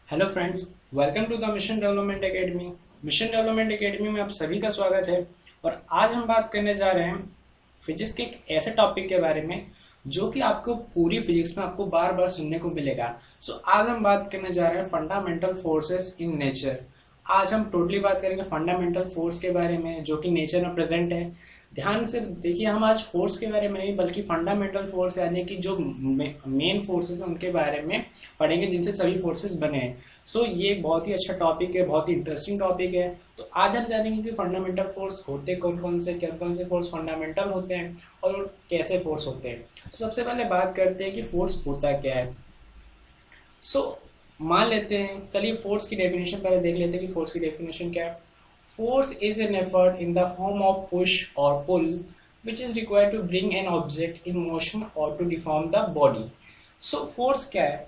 Hello friends, welcome to the mission development academy. Mission development academy में आप सभी का स्वागत है। और आज हम बात करने जा रहे हैं फिजिक्स के एक ऐसे टॉपिक के बारे में जो कि आपको पूरी फिजिक्स में आपको बार बार सुनने को मिलेगा। आज हम बात करने जा रहे हैं फंडामेंटल फोर्सेस इन नेचर। आज हम टोटली बात करेंगे फंडामेंटल फोर्स के बारे में जो कि नेचर में प्रेजेंट है। ध्यान से देखिए, हम आज फोर्स के बारे में नहीं बल्कि फंडामेंटल फोर्स यानी कि जो मेन फोर्सेस हैं उनके बारे में पढ़ेंगे जिनसे सभी फोर्सेस बने हैं। ये बहुत ही अच्छा टॉपिक है, बहुत ही इंटरेस्टिंग टॉपिक है। तो आज हम जानेंगे कि फंडामेंटल फोर्स होते कौन कौन से फोर्स फंडामेंटल होते हैं और कैसे फोर्स होते हैं। सबसे पहले बात करते हैं कि फोर्स होता क्या है। मान लेते हैं, चलिए फोर्स की डेफिनेशन पहले देख लेते हैं कि फोर्स की डेफिनेशन क्या है। Force is an effort in the form of push or pull which is required to bring an object in motion or to deform the body. Force क्या है?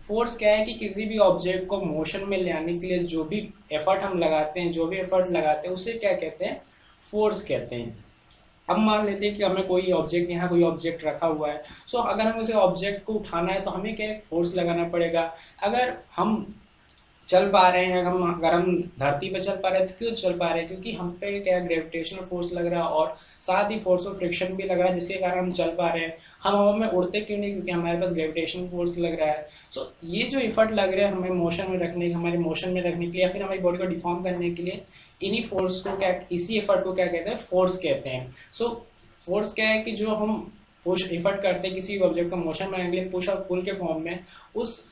फोर्स क्या है कि किसी भी ऑब्जेक्ट को मोशन में ले आने के लिए जो भी एफर्ट हम लगाते हैं, उसे क्या कहते हैं? फोर्स कहते हैं। अब मान लेते हैं कि हमें कोई ऑब्जेक्ट रखा हुआ है। अगर हमें उसे ऑब्जेक्ट को उठाना है तो हमें क्या एक फोर्स लगाना पड़ेगा। अगर हम चल पा रहे हैं, अगर हम धरती पे चल पा रहे हैं तो क्यों चल पा रहे हैं? क्योंकि हम पे क्या ग्रेविटेशनल फोर्स लग रहा है और साथ ही फोर्स ऑफ फ्रिक्शन भी लग रहा है जिसके कारण हम चल पा रहे हैं। हम हवा में उड़ते क्यों नहीं? क्योंकि हमारे पास ग्रेविटेशनल फोर्स लग रहा है। ये जो इफर्ट लग रहा है हमें हमारे मोशन में रखने के लिए या फिर हमारी बॉडी को डिफॉर्म करने के लिए, इसी एफर्ट को क्या कहते हैं? फोर्स कहते हैं। फोर्स क्या है कि जो हम पुश इफर्ट करते हैं किसी ऑब्जेक्ट को मोशन में आने के लिए, पुश और पुल के फॉर्म में, उस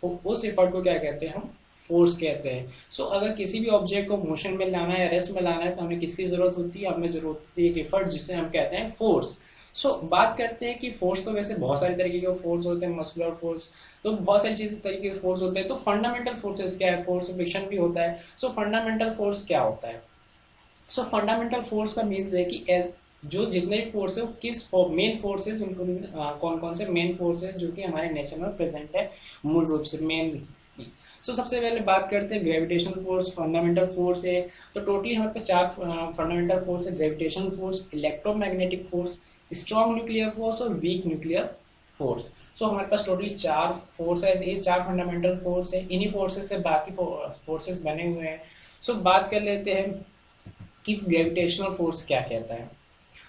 इफर्ट को क्या कहते हैं? हम फोर्स कहते हैं। अगर किसी भी ऑब्जेक्ट को मोशन में लाना है या रेस्ट में लाना है तो हमें किसकी जरूरत होती है? हमें जरूरत होती है एक एफर्ट जिसे हम कहते हैं फोर्स। बात करते हैं कि फोर्स तो वैसे बहुत सारे तरीके के फोर्स होते हैं, मस्कुलर फोर्स, तो बहुत सारी चीजें तरीके के फोर्स होते हैं। तो फंडामेंटल फोर्सेस क्या है? फोर्स ऑफ फ्रिक्शन भी होता है। फंडामेंटल फोर्स क्या होता है? फंडामेंटल फोर्स का मीन्स है कि जो जितने भी फोर्स है किस मेन फोर्सेस, उनको कौन कौन से मेन फोर्सेस जो कि हमारे नेचर में प्रेजेंट है मूल रूप से मेन। सबसे पहले बात करते हैं ग्रेविटेशनल फोर्स, फंडामेंटल फोर्स है। तो टोटली हमारे पास 4 फंडामेंटल फोर्स है: gravitational force, electromagnetic force, strong nuclear force और वीक न्यूक्लियर फोर्स। हमारे पास टोटली 4 फोर्स है, ये 4 फंडामेंटल फोर्स है। इन्हीं फोर्सेस से बाकी फोर्सेस बने हुए हैं। बात कर लेते हैं कि ग्रेविटेशनल फोर्स क्या कहता है।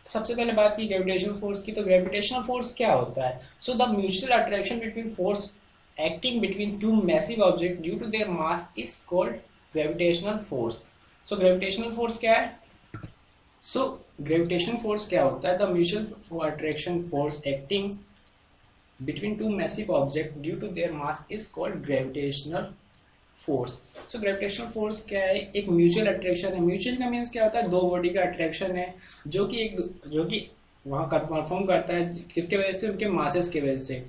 सबसे पहले बात की ग्रेविटेशनल फोर्स की, तो ग्रेविटेशनल फोर्स क्या होता है? The mutual attraction between force acting between two massive objects due to their mass is called gravitational force. Gravitational force क्या है? Gravitational force क्या होता है? The mutual attraction force acting between two massive objects due to their mass is called gravitational force. Gravitational force क्या है? एक mutual attraction है। Mutual का मीन्स क्या होता है? दो बॉडी का अट्रैक्शन है जो कि वहाँ परफॉर्म करता है किसके वजह से? उनके मासेस के वजह से।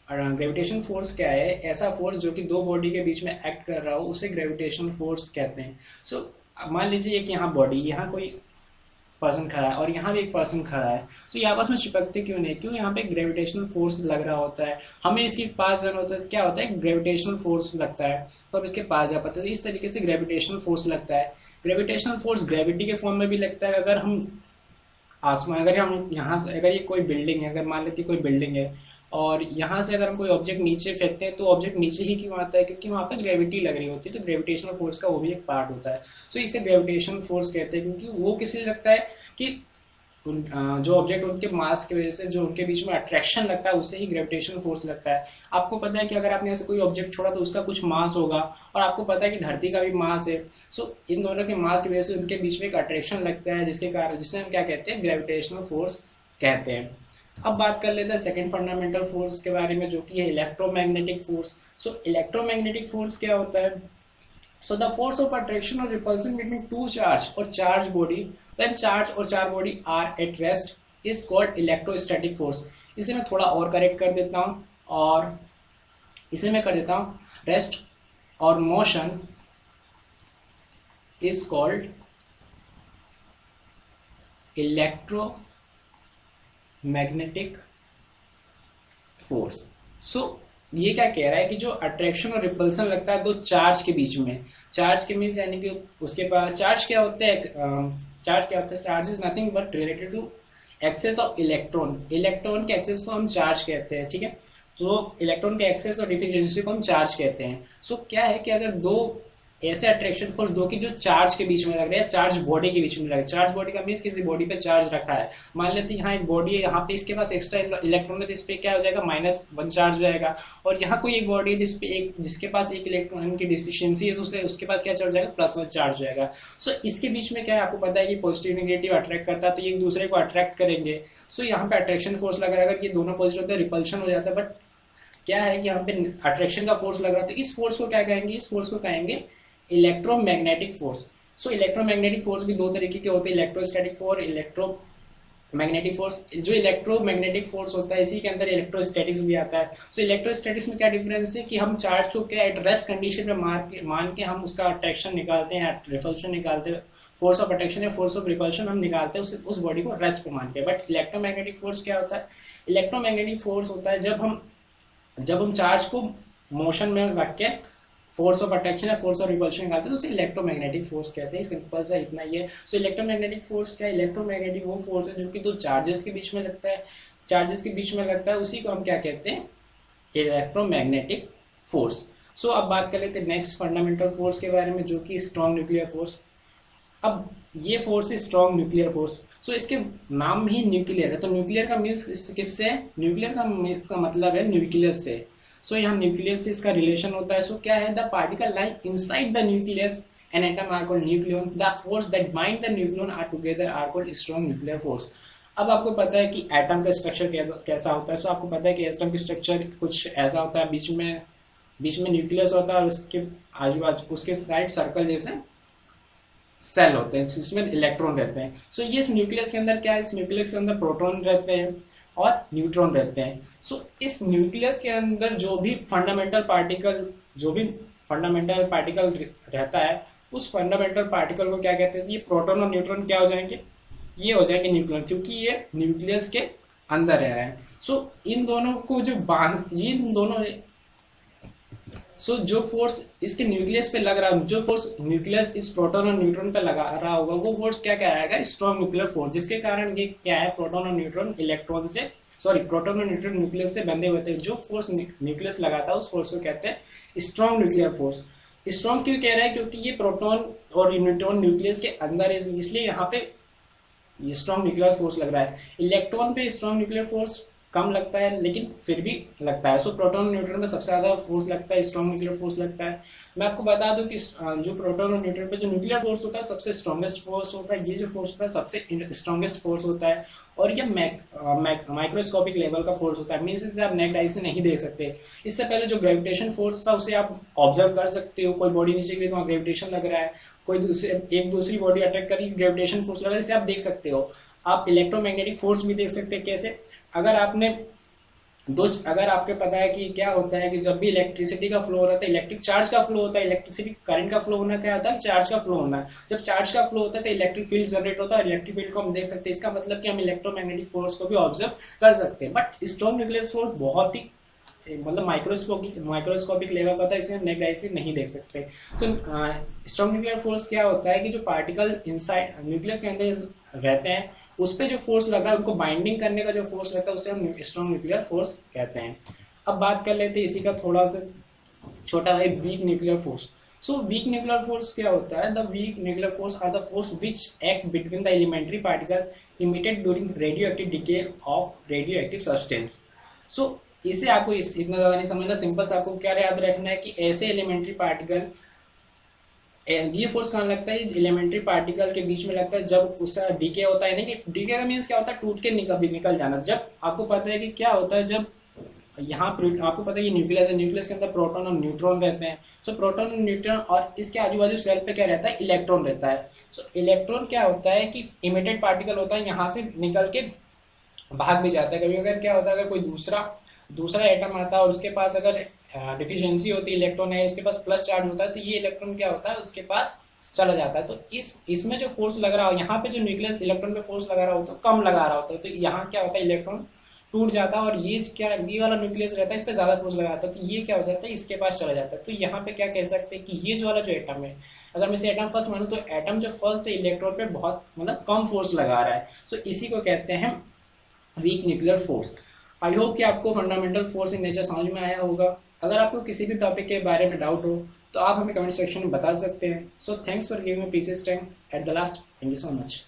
ग्रेविटेशन फोर्स क्या है? ऐसा फोर्स जो कि दो बॉडी के बीच में एक्ट कर रहा हो उसे ग्रेविटेशनल फोर्स कहते हैं। मान लीजिए कि यहाँ बॉडी, यहाँ कोई पर्सन खड़ा है और यहाँ भी एक पर्सन खड़ा है। ये आपस में चिपकते क्यों नहीं? क्यों? यहाँ पे ग्रेविटेशनल फोर्स लग रहा होता है, हमें इसके पास जाना होता है, क्या होता है? ग्रेविटेशनल फोर्स लगता है तो अब इसके पास जा पाते हैं। इस तरीके से ग्रेविटेशनल फोर्स लगता है। ग्रेविटेशनल फोर्स ग्रेविटी के फॉर्म में भी लगता है। अगर हम यहाँ से, अगर ये कोई बिल्डिंग है, अगर मान लेते कोई बिल्डिंग है और यहाँ से अगर हम कोई ऑब्जेक्ट नीचे फेंकते हैं तो ऑब्जेक्ट नीचे ही क्यों आता है? क्योंकि वहाँ पे ग्रेविटी लग रही होती है। तो ग्रेविटेशनल फोर्स का वो भी एक पार्ट होता है। इसे ग्रेविटेशनल फोर्स कहते हैं क्योंकि वो किसलिए लगता है कि जो ऑब्जेक्ट उनके मास की वजह से जो उनके बीच में अट्रैक्शन लगता है उसे ही ग्रेविटेशनल फोर्स लगता है। आपको पता है कि अगर आपने ऐसे कोई ऑब्जेक्ट छोड़ा तो उसका कुछ मास होगा और आपको पता है कि धरती का भी मास है। इन दोनों के मास की वजह से उनके बीच में एक अट्रैक्शन लगता है जिसे हम क्या कहते हैं? ग्रेविटेशनल फोर्स कहते हैं। अब बात कर लेते हैं सेकंड फंडामेंटल फोर्स के बारे में जो कि है इलेक्ट्रोमैग्नेटिक फोर्स। इलेक्ट्रोमैग्नेटिक फोर्स क्या होता है? द फोर्स ऑफ अट्रैक्शन और रिपल्सन बिटवीन टू चार्ज और चार्ज बॉडी व्हेन चार्ज और charge body are at rest is called electrostatic force. इसे मैं थोड़ा और करेक्ट कर देता हूं और इसे मैं कर देता हूं रेस्ट और motion is called electro magnetic force. ये क्या कह रहा है कि जो अट्रैक्शन और रिपल्सन लगता है दो चार्ज के बीच में, चार्ज के मीन्स यानी कि उसके पास चार्ज क्या होता है? Charge is nothing but related to excess of electron. Electron के एक्सेस को हम चार्ज कहते हैं, ठीक है। तो इलेक्ट्रॉन के एक्सेस और डिफिशिएंसी को हम चार्ज कहते हैं। सो क्या है कि अगर दो ऐसे अट्रैक्शन फोर्स दो की जो चार्ज के बीच में लग रहे हैं, चार्ज बॉडी के बीच में लग रहा है, चार्ज बॉडी का मीन्स किसी बॉडी पे चार्ज रखा है, मान लेते हैं यहाँ एक बॉडी है, यहाँ पे इसके पास एक्स्ट्रा इलेक्ट्रॉन है, तो इस पे क्या हो जाएगा -1 चार्ज हो जाएगा, और यहाँ कोई एक बॉडी है जिसके पास एक इलेक्ट्रॉन की डिफिशियंसी है, तो उसके पास क्या चार्ज हो जाएगा, +1 चार्ज हो जाएगा। सो इसके बीच में क्या है, आपको पता है कि पॉजिटिव नेगेटिव अट्रैक्ट करता है, तो ये एक दूसरे को अट्रैक्ट करेंगे। सो यहाँ पे अट्रैक्शन फोर्स लग रहा है, अगर ये दोनों पॉजिटिव होते हैं रिपल्शन हो जाता है, बट क्या है कि यहाँ पे अट्रैक्शन का फोर्स लग रहा है, तो इस फोर्स को क्या कहेंगे, इस फोर्स को कहेंगे इलेक्ट्रोमैग्नेटिक फोर्स। सो इलेक्ट्रोमैग्नेटिक फोर्स भी दो तरीके के होते हैं, इलेक्ट्रोस्टैटिक फोर्स, इलेक्ट्रोमैग्नेटिक फोर्स। जो इलेक्ट्रोमैग्नेटिक फोर्स होता है इसी के अंदर इलेक्ट्रोस्टैटिक्स भी आता है। सो इलेक्ट्रोस्टैटिक्स में क्या डिफरेंस है कि हम चार्ज को क्या एट रेस्ट कंडीशन में मान के हम उसका अट्रैक्शन निकालते हैं, रिपल्शन निकालते हैं, फोर्स ऑफ अट्रैक्शन या फोर्स ऑफ रिपल्शन हम निकालते हैं उस बॉडी को रेस्ट पे मान के। बट इलेक्ट्रोमैग्नेटिक फोर्स क्या होता है, इलेक्ट्रोमैग्नेटिक फोर्स होता है जब हम चार्ज को मोशन में रख के फोर्स ऑफ अट्रैक्शन या फोर्स ऑफ रिपल्शन निकालते हैं, तो उसे इलेक्ट्रोमैग्नेटिक फोर्स कहते हैं। सिंपल सा इतना ही है। सो इलेक्ट्रोमैग्नेटिक फोर्स क्या है, इलेक्ट्रोमैग्नेटिक वो फोर्स है जो कि दो चार्जेस के बीच में लगता है, उसी को हम क्या कहते हैं, इलेक्ट्रोमैग्नेटिक फोर्स। सो अब बात कर लेते हैं नेक्स्ट फंडामेंटल फोर्स के बारे में, जो कि स्ट्रॉन्ग न्यूक्लियर फोर्स। अब ये फोर्स है स्ट्रॉन्ग न्यूक्लियर फोर्स। सो इसके नाम ही न्यूक्लियर है, तो न्यूक्लियर का मीन्स किससे, न्यूक्लियर का मतलब है न्यूक्लियस से। सो यहाँ न्यूक्लियस से इसका रिलेशन होता है। सो क्या है, the particle lying inside the nucleus an atom are called nucleon, the force that bind the nucleon are together are called strong nuclear force. अब आपको पता है कि एटम का स्ट्रक्चर कैसा होता है। सो आपको पता है कि एटम का स्ट्रक्चर कुछ ऐसा होता है, बीच में न्यूक्लियस होता है और उसके आजू बाजू उसके साइड सर्कल जैसे सेल होते हैं, जिसमें इलेक्ट्रॉन रहते हैं। सो ये इस न्यूक्लियस के अंदर क्या है, इस न्यूक्लियस के अंदर प्रोटॉन रहते हैं और न्यूट्रॉन रहते हैं। सो इस न्यूक्लियस के अंदर जो भी फंडामेंटल पार्टिकल रहता है, उस फंडामेंटल पार्टिकल को क्या कहते हैं, ये प्रोटॉन और न्यूट्रॉन क्या हो जाएंगे, ये हो जाएंगे न्यूक्लियन, क्योंकि ये न्यूक्लियस के अंदर रह रहे हैं। सो इन दोनों को जो फोर्स इसके न्यूक्लियस पे लग रहा है, जो फोर्स न्यूक्लियस इस प्रोटॉन और न्यूट्रॉन पे लगा रहा होगा, वो फोर्स क्या कहलाएगा, स्ट्रॉन्ग न्यूक्लियर फोर्स, जिसके कारण ये क्या है, प्रोटॉन और न्यूट्रॉन न्यूक्लियस से बंधे हुए थे। जो फोर्स न्यूक्लियस लगाता है उस फोर्स को कहते हैं स्ट्रॉन्ग न्यूक्लियर फोर्स। स्ट्रॉन्ग क्यों कह रहा है, क्योंकि ये प्रोटॉन और न्यूट्रॉन न्यूक्लियस के अंदर है, इसलिए यहाँ पे स्ट्रॉन्ग न्यूक्लियर फोर्स लग रहा है। इलेक्ट्रॉन पे स्ट्रॉन्ग न्यूक्लियर फोर्स कम लगता है, लेकिन फिर भी लगता है। सो प्रोटॉन न्यूट्रॉन पे सबसे ज्यादा फोर्स लगता है, स्ट्रॉन्ग न्यूक्लियर फोर्स लगता है। मैं आपको बता दूं कि जो प्रोटॉन और न्यूट्रॉन पे जो न्यूक्लियर फोर्स होता है सबसे स्ट्रॉन्गेस्ट फोर्स होता है, ये जो फोर्स होता है सबसे स्ट्रॉन्गेस्ट फोर्स होता है, और ये माइक्रोस्कोपिक लेवल का फोर्स होता है, मीन्स इसे आप नेक्ड आई से नहीं देख सकते। इससे पहले जो ग्रेविटेशन फोर्स था उसे आप ऑब्जर्व कर सकते हो, कोई बॉडी नीचे गिरी तो ग्रेविटेशन लग रहा है, कोई दूसरी बॉडी अटैक करी ग्रेविटेशन फोर्स लग रहा है, इसे आप देख सकते हो। आप इलेक्ट्रोमैग्नेटिक फोर्स भी देख सकते हैं। कैसे, अगर आपके पता है कि क्या होता है कि जब भी इलेक्ट्रिसिटी का फ्लो हो रहा है, इलेक्ट्रिक चार्ज का फ्लो होता है, इलेक्ट्रिसिटी करंट का फ्लो होना क्या होता है, चार्ज का फ्लो होना। जब चार्ज का फ्लो होता है तो इलेक्ट्रिक फील्ड जनरेट होता है, इलेक्ट्रिक फील्ड को हम देख सकते हैं। इसका मतलब कि हम इलेक्ट्रोमैग्नेटिक फोर्स को भी ऑब्जर्व कर सकते हैं। बट स्ट्रॉन्ग न्यूक्लियर फोर्स बहुत ही मतलब माइक्रोस्कोपिक लेवल का होता है, इसे हम नेक्ड आई से नहीं देख सकते। सो स्ट्रॉन्ग न्यूक्लियर फोर्स क्या होता है कि जो पार्टिकल इनसाइड न्यूक्लियस के अंदर रहते हैं उस पर जो फोर्स लगा है, उनको बाइंडिंग करने का जो फोर्स लगता है उसे हम स्ट्रॉन्ग न्यूक्लियर फोर्स कहते हैं। अब बात कर लेते हैं इसी का थोड़ा सा छोटा है, weak nuclear force. So weak nuclear force क्या होता है, the weak nuclear force are the force which act between the elementary particle emitted during radioactive decay of radioactive substance. So इसे आपको इतना ज्यादा नहीं समझना, सिंपल से आपको क्या याद रखना है कि ऐसे एलिमेंट्री पार्टिकल, ये फोर्स कहाँ लगता है, एलिमेंट्री पार्टिकल के बीच में लगता है जब उसका डीके होता है। नहीं कि डीके का मीन्स क्या होता है, टूट के निकल जाना। जब आपको पता है कि क्या होता है, जब यहाँ आपको पता है कि न्यूक्लियस है, न्यूक्लियस के अंदर प्रोटॉन और न्यूट्रॉन रहते हैं। सो प्रोटॉन और न्यूट्रॉन और इसके आजू बाजू सेल पे क्या रहता है, इलेक्ट्रॉन रहता है। सो इलेक्ट्रॉन क्या होता है कि इमिटेड पार्टिकल होता है, यहाँ से निकल के भाग भी जाता है। कभी अगर क्या होता है, अगर कोई दूसरा एटम आता है और उसके पास अगर डिफिशियंसी होती है, इलेक्ट्रॉन है उसके पास प्लस चार्ज होता है, तो ये इलेक्ट्रॉन क्या होता है उसके पास चला जाता है। तो इसमें जो फोर्स लग रहा हो, यहाँ पे जो न्यूक्लियस इलेक्ट्रॉन पे फोर्स लगा रहा होता है कम लगा रहा होता है, तो यहाँ क्या होता है, इलेक्ट्रॉन टूट जाता है, और ये वाला न्यूक्लियस रहता है इस पे ज्यादा फोर्स लगा था, तो ये क्या हो जाता है, इसके पास चला जाता है। तो यहाँ पे क्या कह सकते हैं कि ये जो वाला जो एटम है, अगर मैं इसे एटम फर्स्ट मानूं तो एटम जो फर्स्ट है इलेक्ट्रॉन पे बहुत मतलब कम फोर्स लगा रहा है। सो इसी को कहते हैं week nuclear force. I hope कि आपको फंडामेंटल फोर्स इन नेचर समझ में आया होगा। अगर आपको किसी भी टॉपिक के बारे में डाउट हो तो आप हमें कमेंट सेक्शन में बता सकते हैं। So thanks for giving me pieces time at the last. Thank you so much.